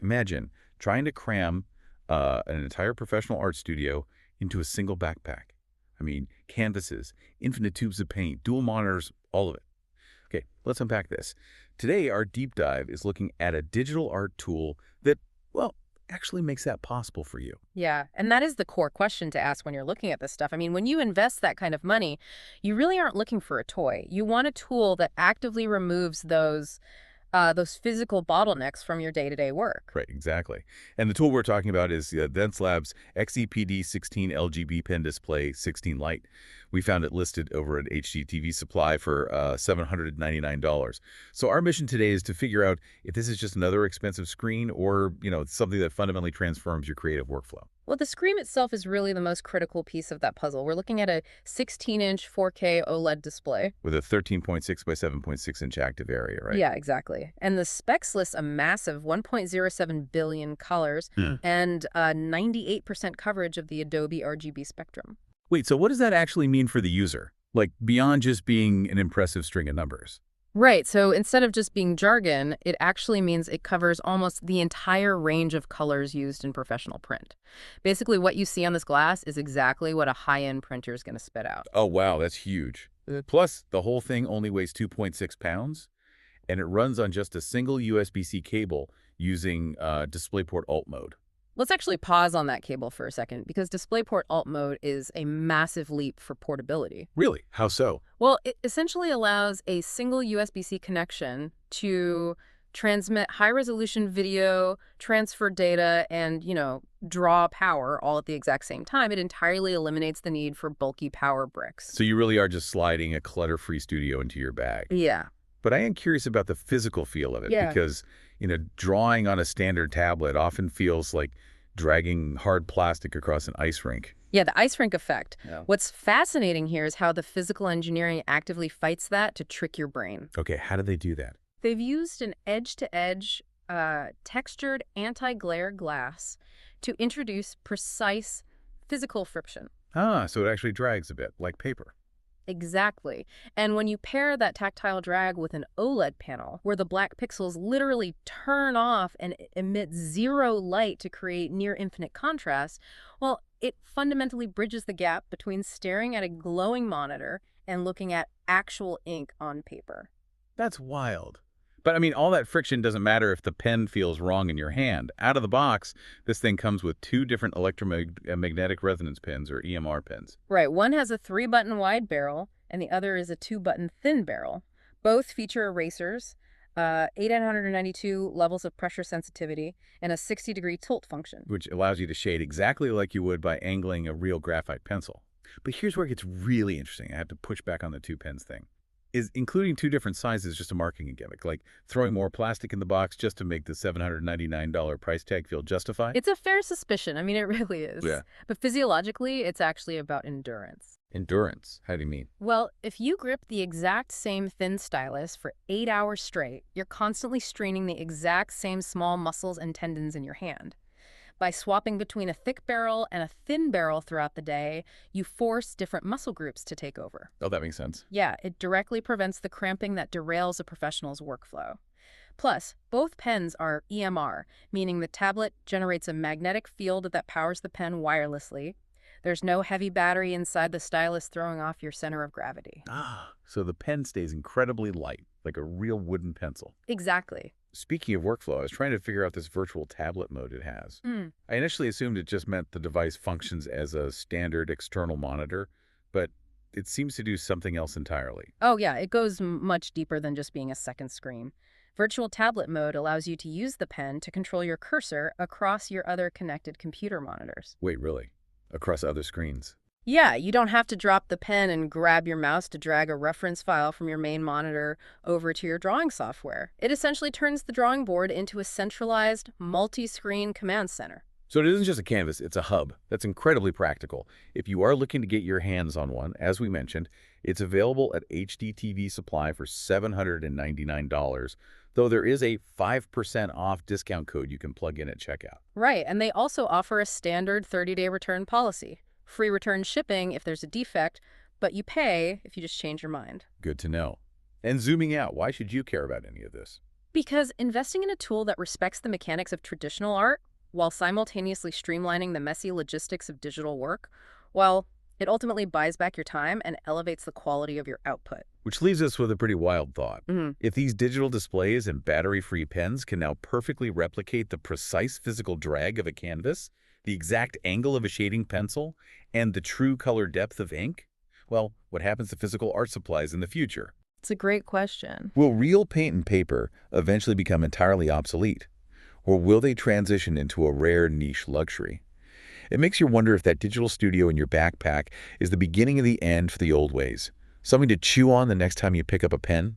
Imagine trying to cram an entire professional art studio into a single backpack. I mean, canvases, infinite tubes of paint, dual monitors, all of it. Okay, let's unpack this. Today, our deep dive is looking at a digital art tool that, well, actually makes that possible for you. Yeah, and that is the core question to ask when you're looking at this stuff. I mean, when you invest that kind of money, you really aren't looking for a toy. You want a tool that actively removes those physical bottlenecks from your day-to-day work. Right, exactly. And the tool we're talking about is Xencelabs XEPD16LGB Pen Display 16 Lite. We found it listed over at HDTV Supply for $799. So our mission today is to figure out if this is just another expensive screen or, something that fundamentally transforms your creative workflow. Well, the screen itself is really the most critical piece of that puzzle. We're looking at a 16-inch 4K OLED display. With a 13.6 by 7.6 inch active area, right? Yeah, exactly. And the specs list a massive 1.07 billion colors and 98% coverage of the Adobe RGB spectrum. Wait, so what does that actually mean for the user? Like, beyond just being an impressive string of numbers? Right, so instead of just being jargon, it actually means it covers almost the entire range of colors used in professional print. Basically, what you see on this glass is exactly what a high-end printer is going to spit out. Oh, wow, that's huge. Plus, the whole thing only weighs 2.6 pounds, and it runs on just a single USB-C cable using DisplayPort Alt mode. Let's actually pause on that cable for a second, because DisplayPort Alt mode is a massive leap for portability. Really? How so? Well, it essentially allows a single USB-C connection to transmit high-resolution video, transfer data, and, draw power all at the exact same time. It entirely eliminates the need for bulky power bricks. So you really are just sliding a clutter-free studio into your bag. Yeah. But I am curious about the physical feel of it because, drawing on a standard tablet often feels like dragging hard plastic across an ice rink. Yeah, the ice rink effect. Yeah. What's fascinating here is how the physical engineering actively fights that to trick your brain. Okay, how do they do that? They've used an edge-to-edge textured anti-glare glass to introduce precise physical friction. Ah, so it actually drags a bit, like paper. Exactly. And when you pair that tactile drag with an OLED panel, where the black pixels literally turn off and emit zero light to create near infinite contrast, well, it fundamentally bridges the gap between staring at a glowing monitor and looking at actual ink on paper. That's wild. But I mean, all that friction doesn't matter if the pen feels wrong in your hand. Out of the box, this thing comes with two different electromagnetic resonance pens, or EMR pens. Right, one has a 3-button wide barrel, and the other is a 2-button thin barrel. Both feature erasers, 892 levels of pressure sensitivity, and a 60-degree tilt function. Which allows you to shade exactly like you would by angling a real graphite pencil. But here's where it gets really interesting. I have to push back on the two pens thing. Is including two different sizes just a marketing gimmick, like throwing more plastic in the box just to make the $799 price tag feel justified? It's a fair suspicion. I mean, it really is. Yeah. But physiologically, it's actually about endurance. Endurance? How do you mean? Well, if you grip the exact same thin stylus for 8 hours straight, you're constantly straining the exact same small muscles and tendons in your hand. By swapping between a thick barrel and a thin barrel throughout the day, you force different muscle groups to take over. Oh, that makes sense. Yeah, it directly prevents the cramping that derails a professional's workflow. Plus, both pens are EMR, meaning the tablet generates a magnetic field that powers the pen wirelessly. There's no heavy battery inside the stylus throwing off your center of gravity. Ah, so the pen stays incredibly light, like a real wooden pencil. Exactly. Speaking of workflow, I was trying to figure out this virtual tablet mode it has. I initially assumed it just meant the device functions as a standard external monitor, but it seems to do something else entirely. Oh yeah, it goes much deeper than just being a second screen. Virtual tablet mode allows you to use the pen to control your cursor across your other connected computer monitors. Wait, really? Across other screens? Yeah, you don't have to drop the pen and grab your mouse to drag a reference file from your main monitor over to your drawing software. It essentially turns the drawing board into a centralized, multi-screen command center. So it isn't just a canvas, it's a hub. That's incredibly practical. If you are looking to get your hands on one, as we mentioned, it's available at HDTV Supply for $799, though there is a 5% off discount code you can plug in at checkout. Right, and they also offer a standard 30-day return policy. Free return shipping if there's a defect, but you pay if you just change your mind. Good to know. And zooming out, why should you care about any of this? Because investing in a tool that respects the mechanics of traditional art while simultaneously streamlining the messy logistics of digital work, well, it ultimately buys back your time and elevates the quality of your output. Which leaves us with a pretty wild thought. Mhm. If these digital displays and battery-free pens can now perfectly replicate the precise physical drag of a canvas, the exact angle of a shading pencil, and the true color depth of ink, well, what happens to physical art supplies in the future? It's a great question. Will real paint and paper eventually become entirely obsolete? Or will they transition into a rare niche luxury? It makes you wonder if that digital studio in your backpack is the beginning of the end for the old ways. Something to chew on the next time you pick up a pen?